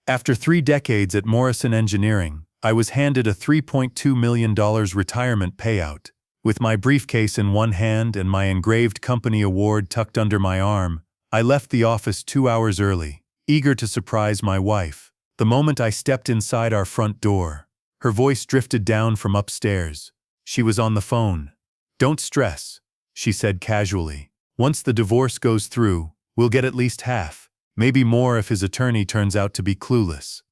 After 3 decades at Morrison Engineering, I was handed a $3.2 million retirement payout. With my briefcase in one hand and my engraved company award tucked under my arm, I left the office 2 hours early, eager to surprise my wife. The moment I stepped inside our front door, her voice drifted down from upstairs. She was on the phone. "Don't stress," she said casually. "Once the divorce goes through, we'll get at least half, maybe more if his attorney turns out to be clueless."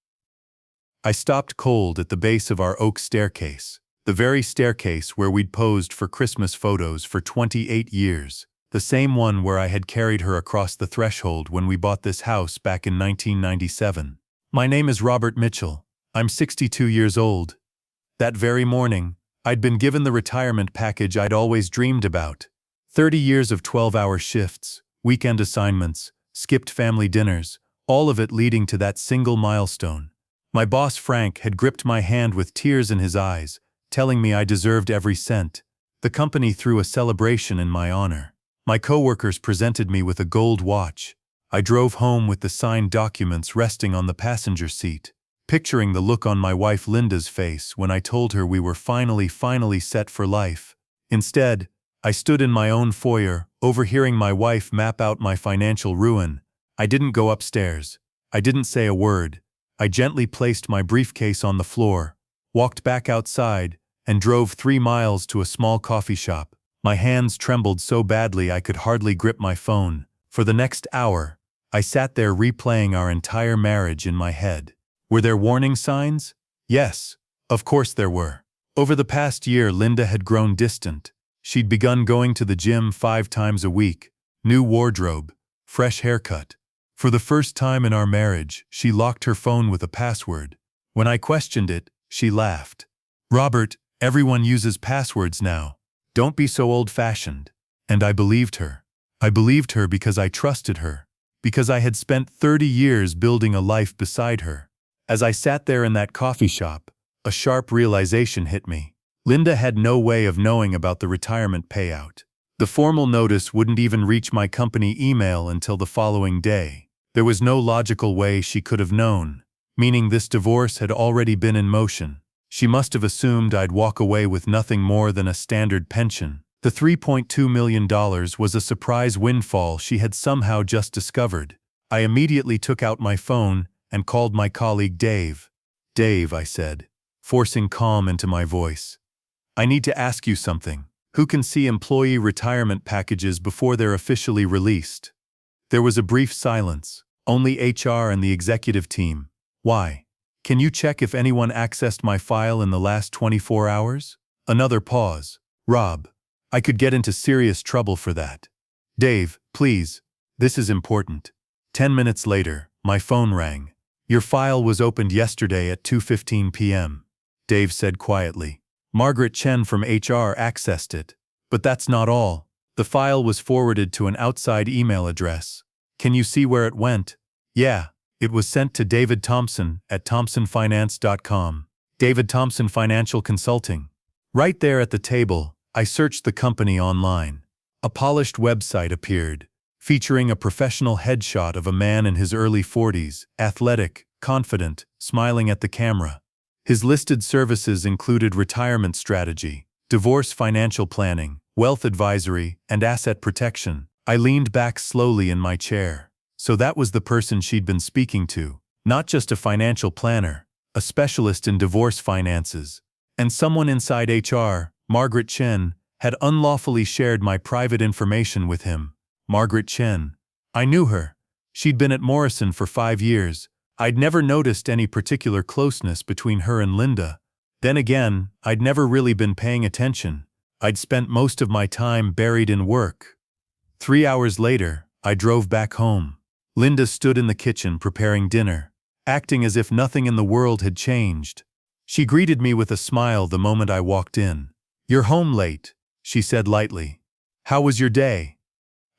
I stopped cold at the base of our oak staircase, the very staircase where we'd posed for Christmas photos for 28 years, the same one where I had carried her across the threshold when we bought this house back in 1997. "My name is Robert Mitchell. I'm 62 years old." That very morning, I'd been given the retirement package I'd always dreamed about. 30 years of 12-hour shifts, weekend assignments, skipped family dinners, all of it leading to that single milestone. My boss Frank had gripped my hand with tears in his eyes, telling me I deserved every cent. The company threw a celebration in my honor. My coworkers presented me with a gold watch. I drove home with the signed documents resting on the passenger seat, picturing the look on my wife Linda's face when I told her we were finally set for life. Instead, I stood in my own foyer, overhearing my wife map out my financial ruin. I didn't go upstairs. I didn't say a word. I gently placed my briefcase on the floor, walked back outside, and drove 3 miles to a small coffee shop. My hands trembled so badly I could hardly grip my phone. For the next hour, I sat there replaying our entire marriage in my head. Were there warning signs? Yes, of course there were. Over the past year, Linda had grown distant. She'd begun going to the gym 5 times a week, new wardrobe, fresh haircut. For the first time in our marriage, she locked her phone with a password. When I questioned it, she laughed. "Robert, everyone uses passwords now. Don't be so old-fashioned." And I believed her. I believed her because I trusted her, because I had spent 30 years building a life beside her. As I sat there in that coffee shop, a sharp realization hit me. Linda had no way of knowing about the retirement payout. The formal notice wouldn't even reach my company email until the following day. There was no logical way she could have known, meaning this divorce had already been in motion. She must have assumed I'd walk away with nothing more than a standard pension. The $3.2 million was a surprise windfall she had somehow just discovered. I immediately took out my phone and called my colleague Dave. "Dave," I said, forcing calm into my voice, "I need to ask you something. Who can see employee retirement packages before they're officially released?" There was a brief silence. "Only HR and the executive team." "Why? Can you check if anyone accessed my file in the last 24 hours? Another pause. "Rob, I could get into serious trouble for that." "Dave, please. This is important." 10 minutes later, my phone rang. "Your file was opened yesterday at 2:15 p.m., Dave said quietly. "Margaret Chen from HR accessed it. But that's not all. The file was forwarded to an outside email address. Can you see where it went?" "Yeah. It was sent to David Thompson at thompsonfinance.com. David Thompson Financial Consulting." Right there at the table, I searched the company online. A polished website appeared, featuring a professional headshot of a man in his early 40s, athletic, confident, smiling at the camera. His listed services included retirement strategy, divorce financial planning, wealth advisory, and asset protection. I leaned back slowly in my chair. So that was the person she'd been speaking to. Not just a financial planner, a specialist in divorce finances. And someone inside HR, Margaret Chen, had unlawfully shared my private information with him. Margaret Chen. I knew her. She'd been at Morrison for 5 years. I'd never noticed any particular closeness between her and Linda. Then again, I'd never really been paying attention. I'd spent most of my time buried in work. 3 hours later, I drove back home. Linda stood in the kitchen preparing dinner, acting as if nothing in the world had changed. She greeted me with a smile the moment I walked in. "You're home late," she said lightly. "How was your day?"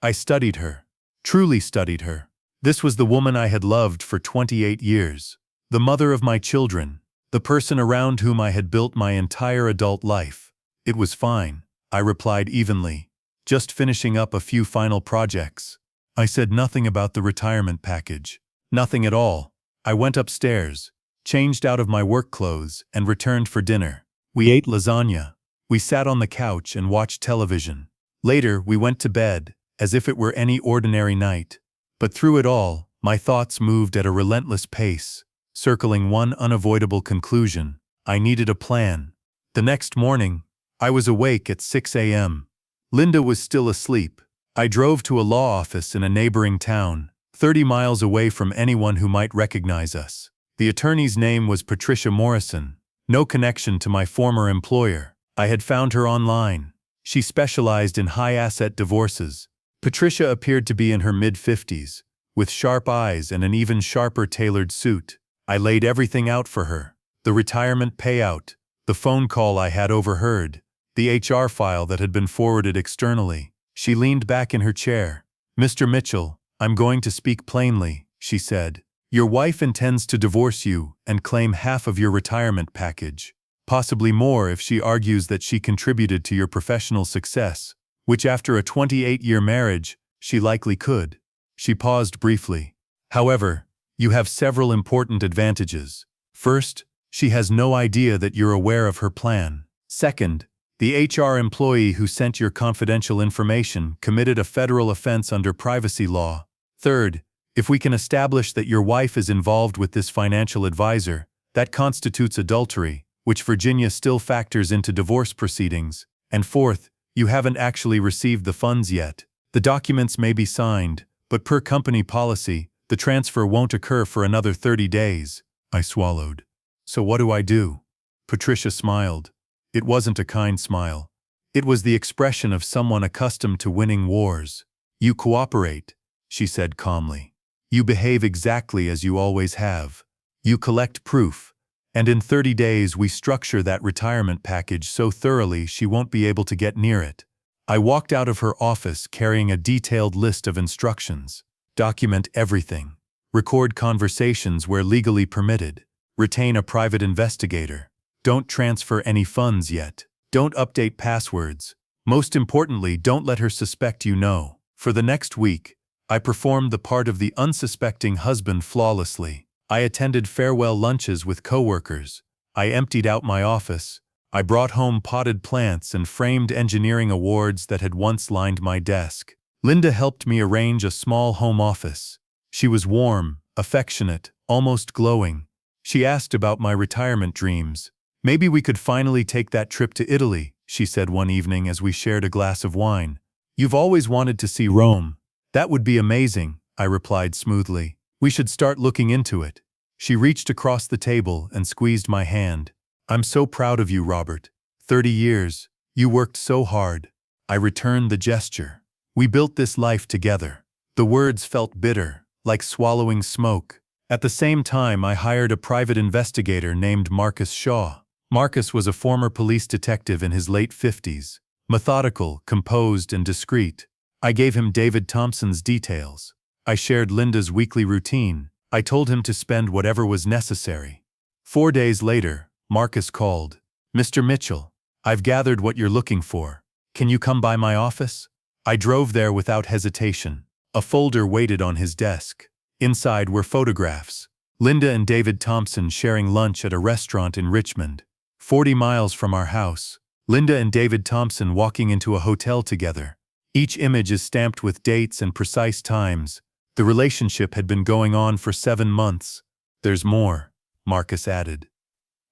I studied her. Truly studied her. This was the woman I had loved for 28 years. The mother of my children. The person around whom I had built my entire adult life. "It was fine," I replied evenly. "Just finishing up a few final projects." I said nothing about the retirement package. Nothing at all. I went upstairs, changed out of my work clothes, and returned for dinner. We ate lasagna. We sat on the couch and watched television. Later, we went to bed, as if it were any ordinary night. But through it all, my thoughts moved at a relentless pace, circling one unavoidable conclusion: I needed a plan. The next morning, I was awake at 6 a.m. Linda was still asleep. I drove to a law office in a neighboring town, 30 miles away from anyone who might recognize us. The attorney's name was Patricia Morrison. No connection to my former employer. I had found her online. She specialized in high-asset divorces. Patricia appeared to be in her mid-50s, with sharp eyes and an even sharper tailored suit. I laid everything out for her: the retirement payout, the phone call I had overheard, the HR file that had been forwarded externally. She leaned back in her chair. "Mr. Mitchell, I'm going to speak plainly," she said. "Your wife intends to divorce you and claim half of your retirement package, possibly more if she argues that she contributed to your professional success, which after a 28-year marriage, she likely could." She paused briefly. "However, you have several important advantages. First, she has no idea that you're aware of her plan. Second, the HR employee who sent your confidential information committed a federal offense under privacy law. Third, if we can establish that your wife is involved with this financial advisor, that constitutes adultery, which Virginia still factors into divorce proceedings. And fourth, you haven't actually received the funds yet. The documents may be signed, but per company policy, the transfer won't occur for another 30 days. I swallowed. "So what do I do?" Patricia smiled. It wasn't a kind smile. It was the expression of someone accustomed to winning wars. "You cooperate," she said calmly. "You behave exactly as you always have. You collect proof. And in 30 days we structure that retirement package so thoroughly she won't be able to get near it." I walked out of her office carrying a detailed list of instructions. Document everything. Record conversations where legally permitted. Retain a private investigator. Don't transfer any funds yet. Don't update passwords. Most importantly, don't let her suspect you know. For the next week, I performed the part of the unsuspecting husband flawlessly. I attended farewell lunches with coworkers. I emptied out my office. I brought home potted plants and framed engineering awards that had once lined my desk. Linda helped me arrange a small home office. She was warm, affectionate, almost glowing. She asked about my retirement dreams. "Maybe we could finally take that trip to Italy," she said one evening as we shared a glass of wine. "You've always wanted to see Rome." "That would be amazing," I replied smoothly. "We should start looking into it." She reached across the table and squeezed my hand. "I'm so proud of you, Robert. 30 years. You worked so hard." I returned the gesture. "We built this life together." The words felt bitter, like swallowing smoke. At the same time, I hired a private investigator named Marcus Shaw. Marcus was a former police detective in his late 50s, methodical, composed, and discreet. I gave him David Thompson's details. I shared Linda's weekly routine. I told him to spend whatever was necessary. 4 days later, Marcus called. "Mr. Mitchell, I've gathered what you're looking for. Can you come by my office?" I drove there without hesitation. A folder waited on his desk. Inside were photographs. Linda and David Thompson sharing lunch at a restaurant in Richmond, 40 miles from our house. Linda and David Thompson walking into a hotel together. Each image is stamped with dates and precise times. The relationship had been going on for 7 months. "There's more," Marcus added.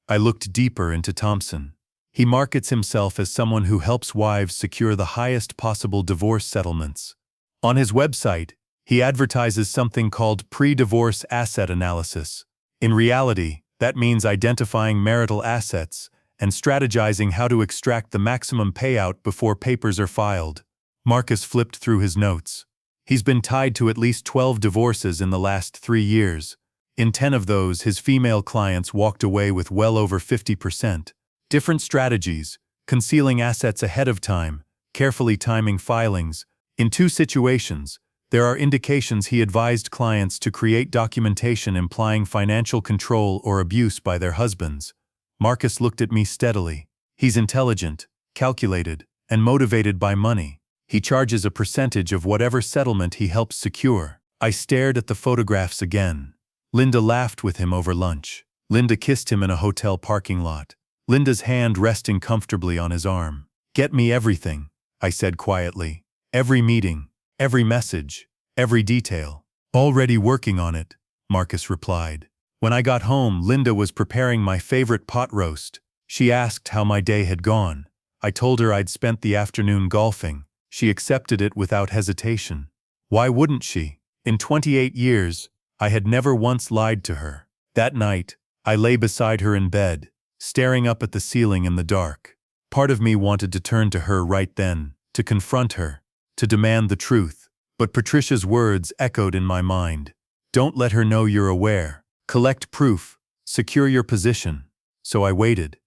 I looked deeper into Thompson. He markets himself as someone who helps wives secure the highest possible divorce settlements. On his website, he advertises something called pre-divorce asset analysis. In reality, that means identifying marital assets and strategizing how to extract the maximum payout before papers are filed. Marcus flipped through his notes. He's been tied to at least 12 divorces in the last 3 years. In 10 of those, his female clients walked away with well over 50%. Different strategies: concealing assets ahead of time, carefully timing filings. In 2 situations, there are indications he advised clients to create documentation implying financial control or abuse by their husbands. Marcus looked at me steadily. He's intelligent, calculated, and motivated by money. He charges a percentage of whatever settlement he helps secure. I stared at the photographs again. Linda laughed with him over lunch. Linda kissed him in a hotel parking lot, Linda's hand resting comfortably on his arm. "Get me everything," I said quietly. "Every meeting, every message, every detail." "Already working on it," Marcus replied. When I got home, Linda was preparing my favorite pot roast. She asked how my day had gone. I told her I'd spent the afternoon golfing. She accepted it without hesitation. Why wouldn't she? In 28 years, I had never once lied to her. That night, I lay beside her in bed, staring up at the ceiling in the dark. Part of me wanted to turn to her right then, to confront her, to demand the truth. But Patricia's words echoed in my mind. "Don't let her know you're aware. Collect proof. Secure your position." So I waited.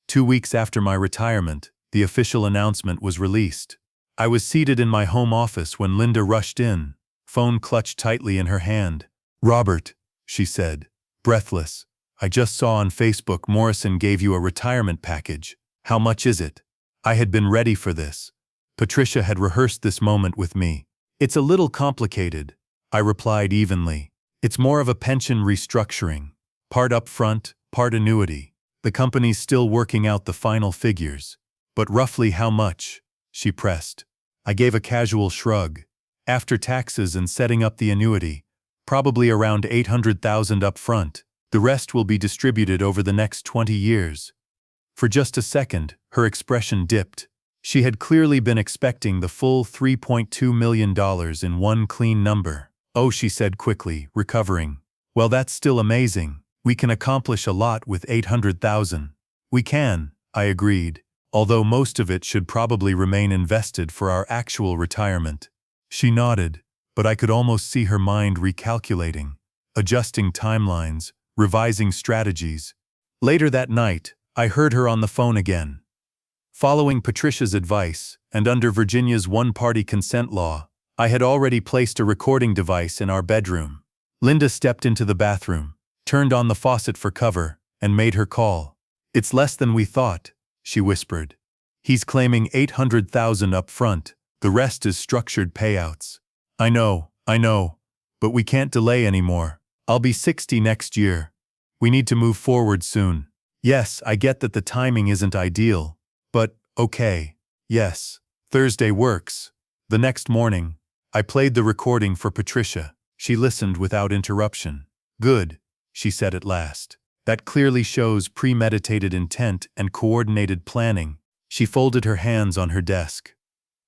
2 weeks after my retirement, the official announcement was released. I was seated in my home office when Linda rushed in, phone clutched tightly in her hand. "Robert," she said, breathless, "I just saw on Facebook Morrison gave you a retirement package. How much is it?" I had been ready for this. Patricia had rehearsed this moment with me. "It's a little complicated," I replied evenly. "It's more of a pension restructuring. Part upfront, part annuity. The company's still working out the final figures. But roughly how much?" she pressed. I gave a casual shrug. "After taxes and setting up the annuity, probably around 800,000 up front. The rest will be distributed over the next 20 years. For just a second, her expression dipped. She had clearly been expecting the full $3.2 million in one clean number. "Oh," she said quickly, recovering. "Well, that's still amazing. We can accomplish a lot with 800,000. "We can," I agreed, "although most of it should probably remain invested for our actual retirement." She nodded, but I could almost see her mind recalculating, adjusting timelines, revising strategies. Later that night, I heard her on the phone again. Following Patricia's advice, and under Virginia's one-party consent law, I had already placed a recording device in our bedroom. Linda stepped into the bathroom, turned on the faucet for cover, and made her call. "It's less than we thought," she whispered. "He's claiming 800,000 up front. The rest is structured payouts." I know, but we can't delay anymore. I'll be 60 next year. We need to move forward soon." "Yes, I get that the timing isn't ideal. But, okay. Yes. Thursday works." The next morning, I played the recording for Patricia. She listened without interruption. "Good," she said at last. "That clearly shows premeditated intent and coordinated planning." She folded her hands on her desk.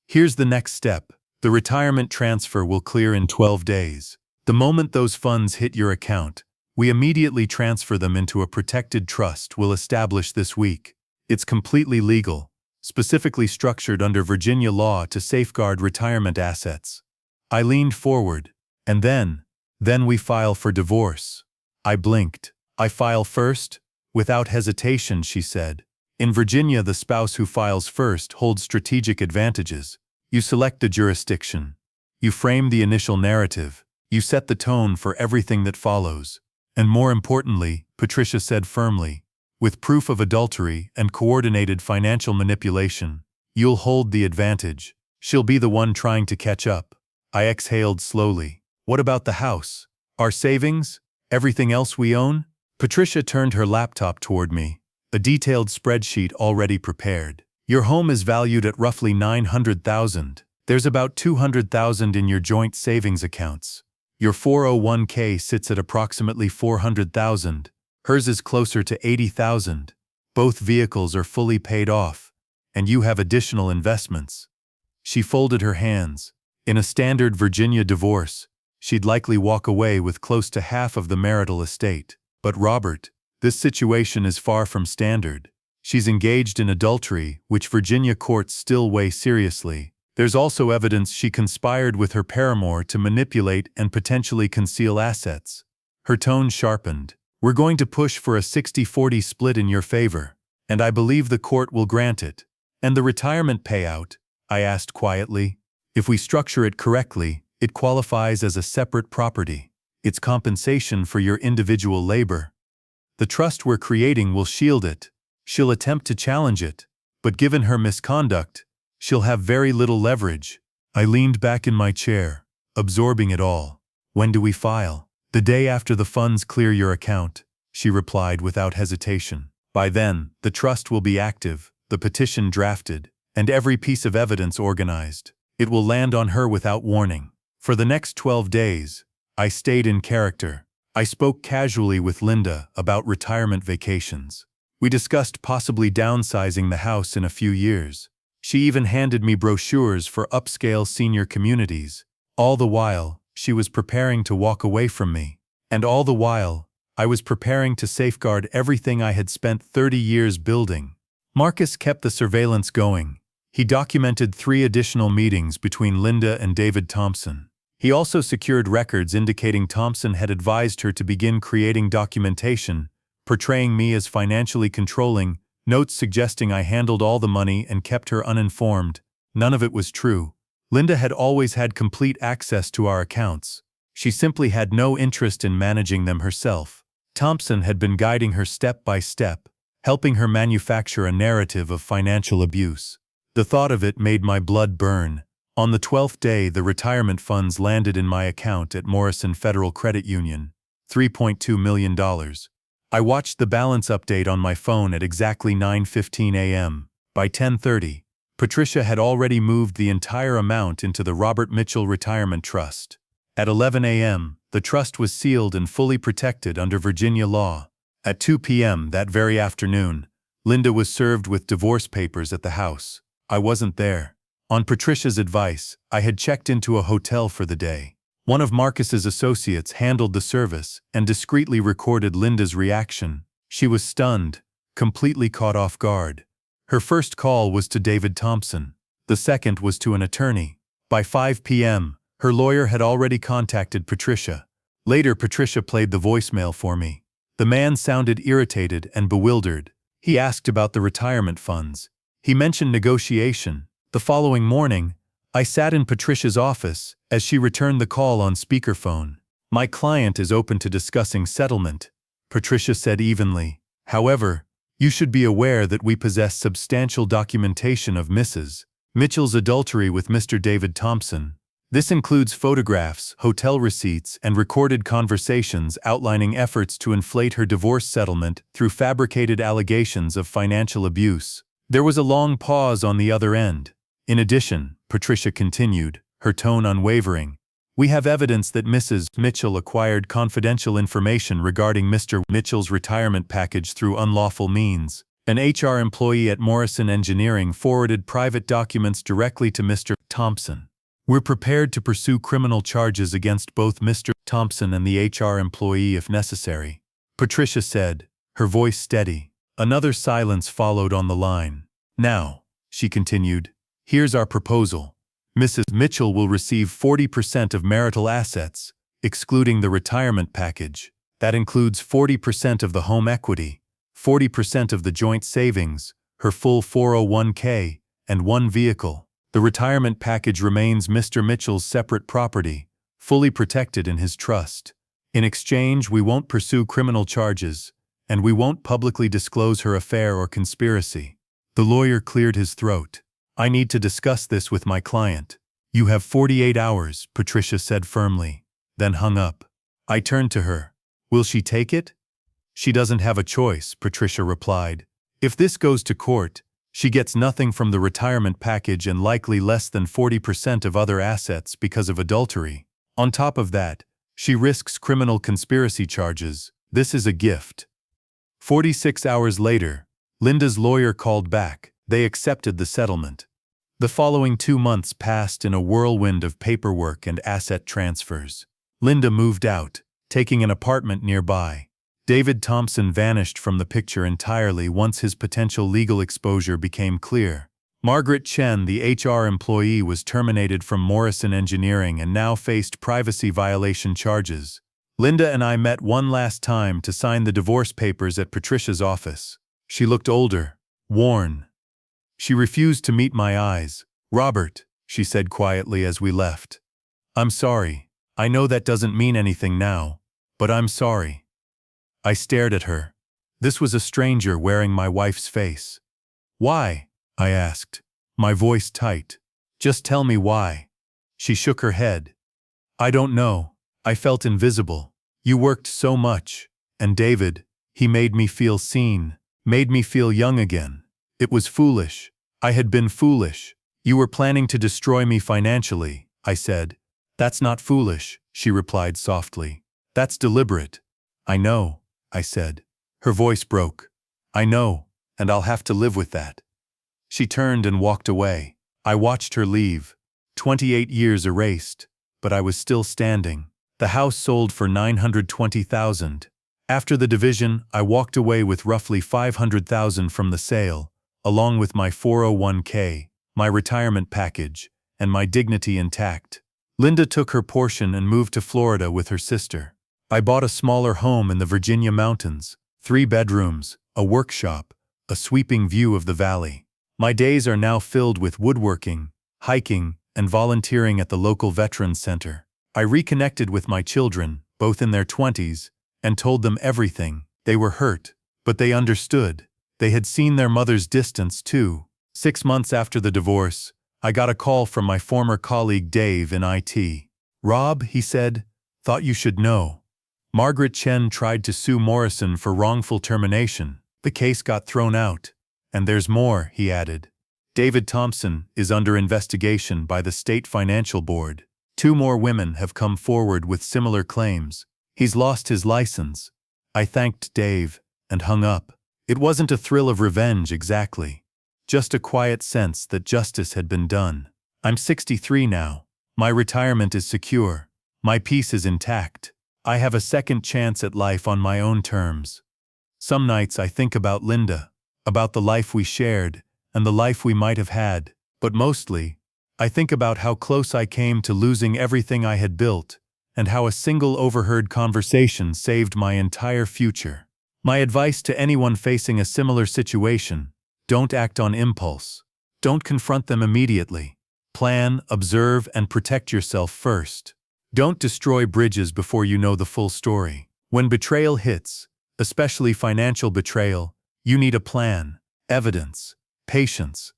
"Here's the next step. The retirement transfer will clear in 12 days. The moment those funds hit your account, we immediately transfer them into a protected trust we'll establish this week. It's completely legal, specifically structured under Virginia law to safeguard retirement assets." I leaned forward. "And then we file for divorce." I blinked. "I file first?" "Without hesitation," she said. "In Virginia, the spouse who files first holds strategic advantages. You select the jurisdiction. You frame the initial narrative. You set the tone for everything that follows. And more importantly," Patricia said firmly, "with proof of adultery and coordinated financial manipulation, you'll hold the advantage. She'll be the one trying to catch up." I exhaled slowly. "What about the house? Our savings? Everything else we own?" Patricia turned her laptop toward me, a detailed spreadsheet already prepared. "Your home is valued at roughly 900,000. There's about 200,000 in your joint savings accounts. Your 401k sits at approximately 400,000. Hers is closer to 80,000. Both vehicles are fully paid off, and you have additional investments." She folded her hands. In a standard Virginia divorce, she'd likely walk away with close to half of the marital estate. But Robert, this situation is far from standard. She's engaged in adultery, which Virginia courts still weigh seriously. There's also evidence she conspired with her paramour to manipulate and potentially conceal assets. Her tone sharpened. "We're going to push for a 60-40 split in your favor, and I believe the court will grant it." "And the retirement payout?" I asked quietly. "If we structure it correctly, it qualifies as a separate property. It's compensation for your individual labor. The trust we're creating will shield it. She'll attempt to challenge it, but given her misconduct, she'll have very little leverage." I leaned back in my chair, absorbing it all. "When do we file?" "The day after the funds clear your account," she replied without hesitation. "By then, the trust will be active, the petition drafted, and every piece of evidence organized. It will land on her without warning." For the next 12 days, I stayed in character. I spoke casually with Linda about retirement vacations. We discussed possibly downsizing the house in a few years. She even handed me brochures for upscale senior communities. All the while, she was preparing to walk away from me. And all the while, I was preparing to safeguard everything I had spent 30 years building. Marcus kept the surveillance going. He documented 3 additional meetings between Linda and David Thompson. He also secured records indicating Thompson had advised her to begin creating documentation, portraying me as financially controlling, notes suggesting I handled all the money and kept her uninformed. None of it was true. Linda had always had complete access to our accounts. She simply had no interest in managing them herself. Thompson had been guiding her step by step, helping her manufacture a narrative of financial abuse. The thought of it made my blood burn. On the 12th day, the retirement funds landed in my account at Morrison Federal Credit Union, $3.2 million. I watched the balance update on my phone at exactly 9:15 a.m. By 10:30, Patricia had already moved the entire amount into the Robert Mitchell Retirement Trust. At 11 a.m., the trust was sealed and fully protected under Virginia law. At 2 p.m. that very afternoon, Linda was served with divorce papers at the house. I wasn't there. On Patricia's advice, I had checked into a hotel for the day. One of Marcus's associates handled the service and discreetly recorded Linda's reaction. She was stunned, completely caught off guard. Her first call was to David Thompson. The second was to an attorney. By 5 p.m., her lawyer had already contacted Patricia. Later, Patricia played the voicemail for me. The man sounded irritated and bewildered. He asked about the retirement funds. He mentioned negotiation. The following morning, I sat in Patricia's office as she returned the call on speakerphone. "My client is open to discussing settlement," Patricia said evenly. "However, you should be aware that we possess substantial documentation of Mrs. Mitchell's adultery with Mr. David Thompson. This includes photographs, hotel receipts, and recorded conversations outlining efforts to inflate her divorce settlement through fabricated allegations of financial abuse." There was a long pause on the other end. "In addition," Patricia continued, her tone unwavering, "we have evidence that Mrs. Mitchell acquired confidential information regarding Mr. Mitchell's retirement package through unlawful means. An HR employee at Morrison Engineering forwarded private documents directly to Mr. Thompson. We're prepared to pursue criminal charges against both Mr. Thompson and the HR employee if necessary," Patricia said, her voice steady. Another silence followed on the line. "Now," she continued, "here's our proposal. Mrs. Mitchell will receive 40% of marital assets, excluding the retirement package. That includes 40% of the home equity, 40% of the joint savings, her full 401k, and 1 vehicle. The retirement package remains Mr. Mitchell's separate property, fully protected in his trust. In exchange, we won't pursue criminal charges, and we won't publicly disclose her affair or conspiracy." The lawyer cleared his throat. "I need to discuss this with my client." "You have 48 hours, Patricia said firmly, then hung up. I turned to her. "Will she take it?" "She doesn't have a choice," Patricia replied. "If this goes to court, she gets nothing from the retirement package and likely less than 40% of other assets because of adultery. On top of that, she risks criminal conspiracy charges. This is a gift." 46 hours later, Linda's lawyer called back. They accepted the settlement. The following 2 months passed in a whirlwind of paperwork and asset transfers. Linda moved out, taking an apartment nearby. David Thompson vanished from the picture entirely once his potential legal exposure became clear. Margaret Chen, the HR employee, was terminated from Morrison Engineering and now faced privacy violation charges. Linda and I met one last time to sign the divorce papers at Patricia's office. She looked older, worn. She refused to meet my eyes. "Robert," she said quietly as we left. "I'm sorry. I know that doesn't mean anything now, but I'm sorry." I stared at her. This was a stranger wearing my wife's face. "Why?" I asked, my voice tight. "Just tell me why." She shook her head. "I don't know. I felt invisible. You worked so much. And David, he made me feel seen, made me feel young again. It was foolish. I had been foolish. You were planning to destroy me financially, I said. That's not foolish, she replied softly. That's deliberate. I know, I said. Her voice broke. I know, and I'll have to live with that. She turned and walked away. I watched her leave. 28 years erased, but I was still standing. The house sold for $920,000. After the division, I walked away with roughly $500,000 from the sale, along with my 401k, my retirement package, and my dignity intact. Linda took her portion and moved to Florida with her sister. I bought a smaller home in the Virginia mountains, 3 bedrooms, a workshop, a sweeping view of the valley. My days are now filled with woodworking, hiking, and volunteering at the local Veterans Center. I reconnected with my children, both in their 20s, and told them everything. They were hurt, but they understood. They had seen their mother's distance too. 6 months after the divorce, I got a call from my former colleague Dave in IT. Rob, he said, thought you should know. Margaret Chen tried to sue Morrison for wrongful termination. The case got thrown out. And there's more, he added. David Thompson is under investigation by the State Financial Board. 2 more women have come forward with similar claims. He's lost his license. I thanked Dave and hung up. It wasn't a thrill of revenge exactly. Just a quiet sense that justice had been done. I'm 63 now. My retirement is secure. My peace is intact. I have a second chance at life on my own terms. Some nights I think about Linda, about the life we shared, and the life we might have had. But mostly, I think about how close I came to losing everything I had built, and how a single overheard conversation saved my entire future. My advice to anyone facing a similar situation: don't act on impulse. Don't confront them immediately. Plan, observe, and protect yourself first. Don't destroy bridges before you know the full story. When betrayal hits, especially financial betrayal, you need a plan, evidence, patience.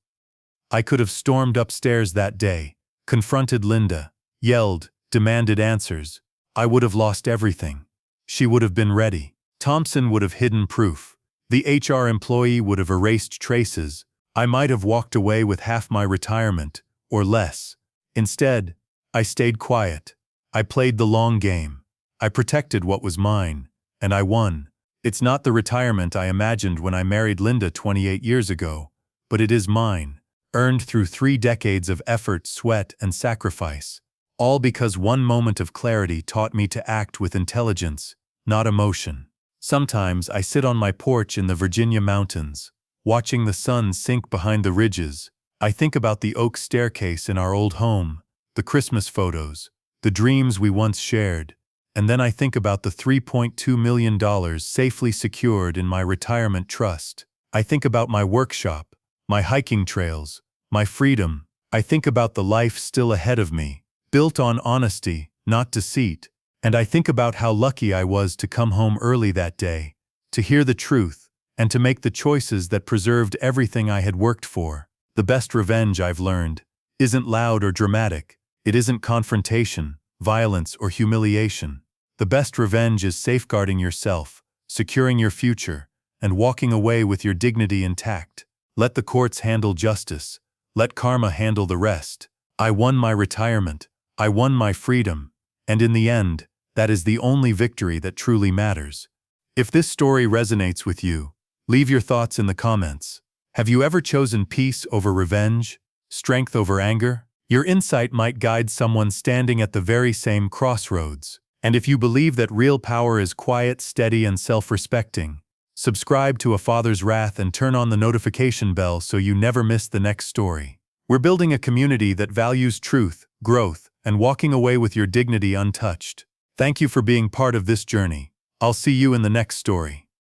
I could have stormed upstairs that day, confronted Linda, yelled, demanded answers. I would have lost everything. She would have been ready. Thompson would have hidden proof. The HR employee would have erased traces. I might have walked away with half my retirement, or less. Instead, I stayed quiet. I played the long game. I protected what was mine, and I won. It's not the retirement I imagined when I married Linda 28 years ago, but it is mine, earned through 3 decades of effort, sweat, and sacrifice, all because one moment of clarity taught me to act with intelligence, not emotion. Sometimes I sit on my porch in the Virginia mountains, watching the sun sink behind the ridges. I think about the oak staircase in our old home, the Christmas photos, the dreams we once shared, and then I think about the $3.2 million safely secured in my retirement trust. I think about my workshop, my hiking trails, my freedom. I think about the life still ahead of me, built on honesty, not deceit. And I think about how lucky I was to come home early that day, to hear the truth, and to make the choices that preserved everything I had worked for. The best revenge, I've learned, isn't loud or dramatic. It isn't confrontation, violence, or humiliation. The best revenge is safeguarding yourself, securing your future, and walking away with your dignity intact. Let the courts handle justice. Let karma handle the rest. I won my retirement. I won my freedom. And in the end, that is the only victory that truly matters. If this story resonates with you, leave your thoughts in the comments. Have you ever chosen peace over revenge? Strength over anger? Your insight might guide someone standing at the very same crossroads. And if you believe that real power is quiet, steady, and self-respecting, subscribe to A Father's Wrath and turn on the notification bell so you never miss the next story. We're building a community that values truth, growth, and walking away with your dignity untouched. Thank you for being part of this journey. I'll see you in the next story.